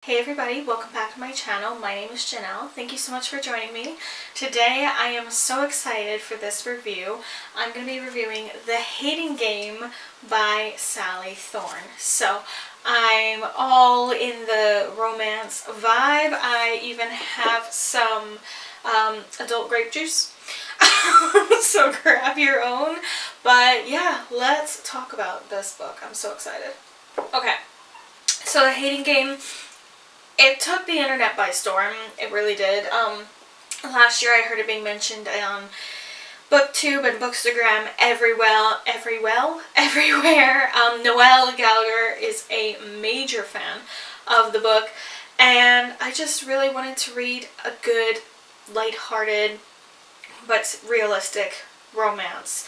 Hey everybody, welcome back to my channel. My name is Janelle. Thank you so much for joining me. Today I am so excited for this review. I'm going to be reviewing The Hating Game by Sally Thorne. So I'm all in the romance vibe. I even have some adult grape juice. So grab your own. But yeah, let's talk about this book. I'm so excited. Okay, so The Hating Game, it took the internet by storm. It really did. Last year I heard it being mentioned on BookTube and Bookstagram everywhere. Noelle Gallagher is a major fan of the book, and I just really wanted to read a good, lighthearted, but realistic romance.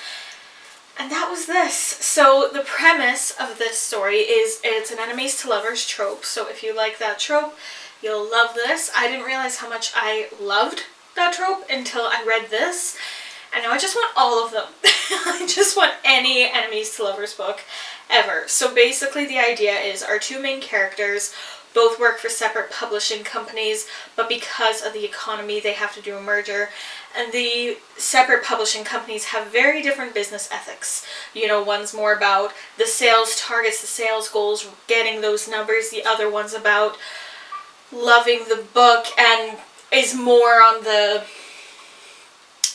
And that was this. So the premise of this story is it's an enemies to lovers trope. So if you like that trope, you'll love this. I didn't realize how much I loved that trope until I read this. And now I just want all of them. I just want any enemies to lovers book ever. So basically the idea is our two main characters both work for separate publishing companies, but because of the economy they have to do a merger, and the separate publishing companies have very different business ethics. You know, one's more about the sales targets, the sales goals, getting those numbers. The other one's about loving the book and is more on the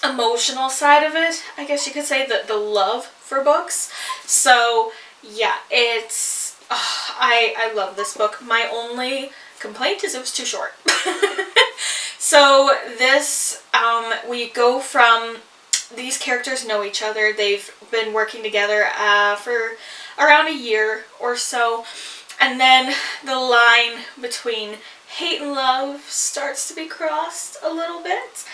emotional side of it, I guess you could say, the love for books. So yeah, it's I love this book. My only complaint is it was too short. So this, we go from, these characters know each other. They've been working together for around a year or so. And then the line between hate and love starts to be crossed a little bit.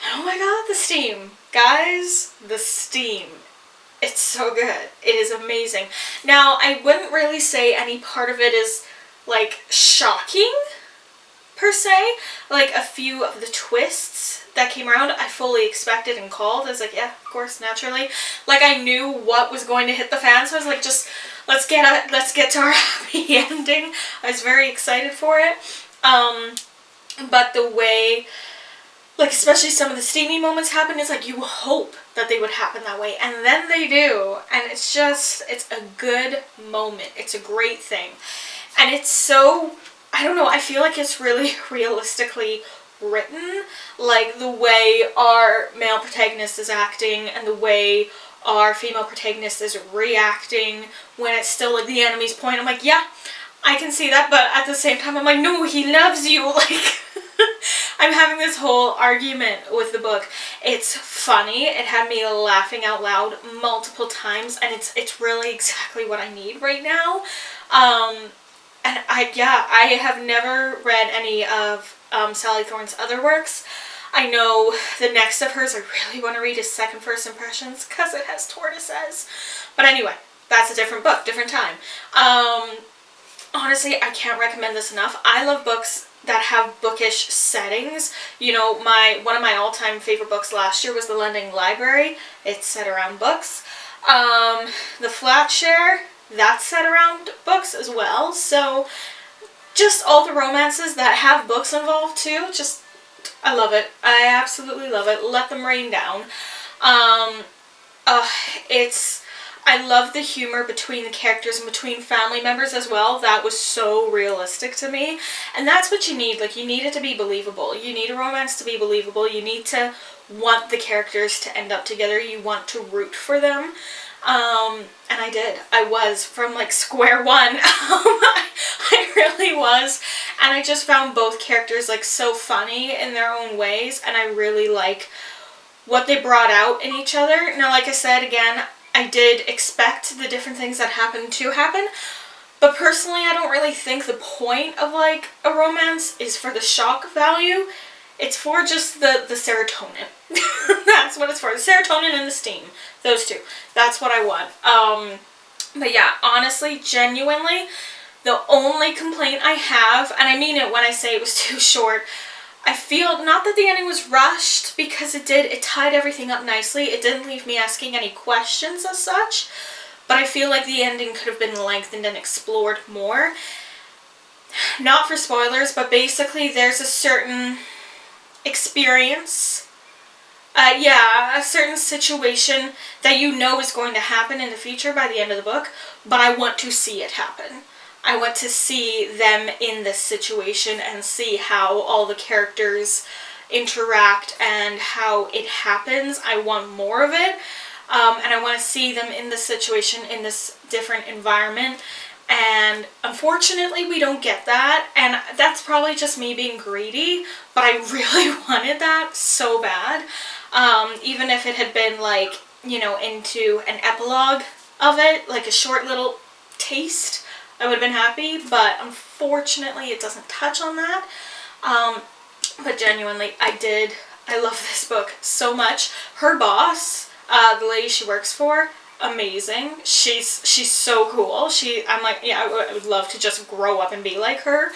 And oh my god, the steam. Guys, the steam. It's so good. It is amazing. Now, I wouldn't really say any part of it is, like, shocking, per se. Like, a few of the twists that came around, I fully expected and called. I was like, yeah, of course, naturally. Like, I knew what was going to hit the fan, so I was like, just, let's get to our happy ending. I was very excited for it. But the way, like, especially some of the steamy moments happen, is like you hope that they would happen that way, and then they do, and it's just, it's a good moment. It's a great thing. And it's so, I don't know, I feel like it's really realistically written, like the way our male protagonist is acting and the way our female protagonist is reacting when it's still like the enemy's point. I'm like, yeah, I can see that, but at the same time I'm like, no, he loves you. Like, I'm having this whole argument with the book. It's funny. It had me laughing out loud multiple times, and it's really exactly what I need right now. And I have never read any of Sally Thorne's other works. I know the next of hers I really want to read is Second First Impressions, because it has tortoises. But anyway, that's a different book, different time. Honestly, I can't recommend this enough. I love books that have bookish settings. You know, one of my all-time favorite books last year was The Lending Library. It's set around books. The Flatshare, that's set around books as well. So just all the romances that have books involved too, just, I love it. I absolutely love it. Let them rain down. I love the humor between the characters and between family members as well. That was so realistic to me. And that's what you need. Like, you need it to be believable. You need a romance to be believable. You need to want the characters to end up together. You want to root for them. And I did. I was from, like, square one. I really was. And I just found both characters, like, so funny in their own ways. And I really like what they brought out in each other. Now, like I said, again, I did expect the different things that happened to happen, but personally I don't really think the point of, like, a romance is for the shock value. It's for just the serotonin. That's what it's for. The serotonin and the steam. Those two. That's what I want. But yeah, honestly, genuinely, the only complaint I have, and I mean it when I say it was too short, I feel not that the ending was rushed, because it tied everything up nicely. It didn't leave me asking any questions as such, but I feel like the ending could have been lengthened and explored more. not for spoilers, but basically there's a certain experience, a certain situation that you know is going to happen in the future by the end of the book, but I want to see it happen. I want to see them in this situation and see how all the characters interact and how it happens. I want more of it, and I want to see them in this situation, in this different environment. And unfortunately, we don't get that, and that's probably just me being greedy, but I really wanted that so bad. Even if it had been like, into an epilogue of it, like a short little taste, I would have been happy, but unfortunately it doesn't touch on that. But genuinely, I love this book so much. Her boss, the lady she works for, amazing. She's so cool. I'm like, yeah, I would love to just grow up and be like her.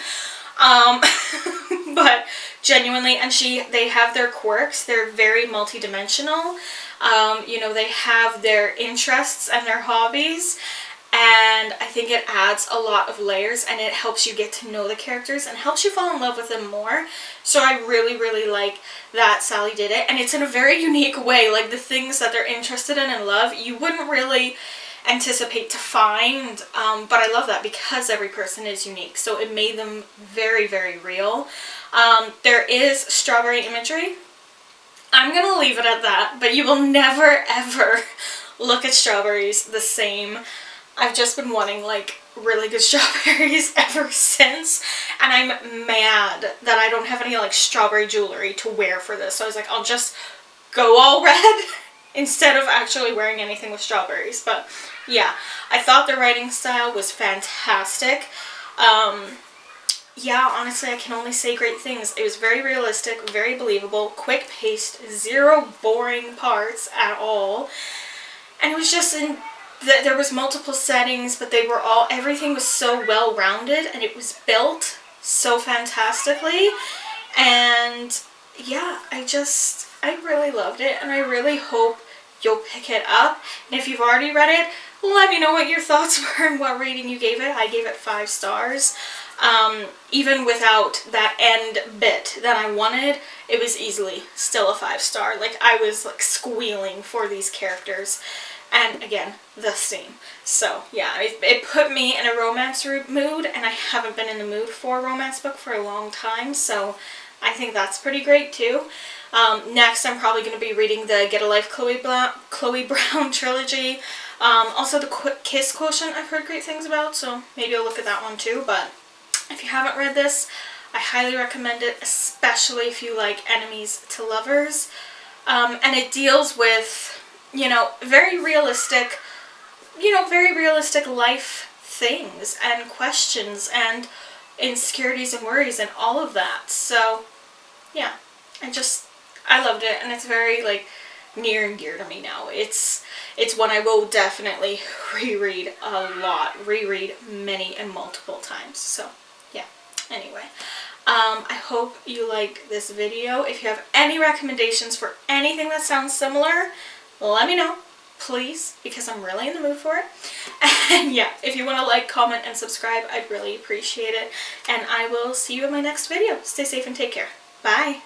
But genuinely, and they have their quirks. They're very multidimensional. They have their interests and their hobbies. And I think it adds a lot of layers, and it helps you get to know the characters and helps you fall in love with them more. So I really, really like that Sally did it. And it's in a very unique way. Like, the things that they're interested in and love, you wouldn't really anticipate to find. But I love that because every person is unique. So it made them very, very real. There is strawberry imagery. I'm going to leave it at that. But you will never, ever look at strawberries the same. I've just been wanting, like, really good strawberries ever since, and I'm mad that I don't have any, like, strawberry jewelry to wear for this. So I was like, I'll just go all red instead of actually wearing anything with strawberries. But yeah, I thought the writing style was fantastic. Yeah, honestly, I can only say great things. It was very realistic, very believable, quick-paced, zero boring parts at all, and it was just there was multiple settings, but everything was so well-rounded, and it was built so fantastically, and yeah, I really loved it, and I really hope you'll pick it up. And if you've already read it, let me know what your thoughts were and what rating you gave it. I gave it 5 stars. Even without that end bit that I wanted, it was easily still a 5-star. Like, I was like squealing for these characters. And again, the theme. So yeah, it put me in a romance mood, and I haven't been in the mood for a romance book for a long time, so I think that's pretty great too. Next, I'm probably going to be reading the Get a Life Chloe Brown trilogy. Also, the Kiss Quotient I've heard great things about, so maybe I'll look at that one too. But if you haven't read this, I highly recommend it, especially if you like enemies to lovers. And it deals with, very realistic life things and questions and insecurities and worries and all of that. So, yeah, I loved it, and it's very, like, near and dear to me now. It's one I will definitely reread many and multiple times. So, yeah, anyway. I hope you like this video. If you have any recommendations for anything that sounds similar, let me know, please, because I'm really in the mood for it. And yeah, if you want to like, comment, and subscribe, I'd really appreciate it. And I will see you in my next video. Stay safe and take care. Bye!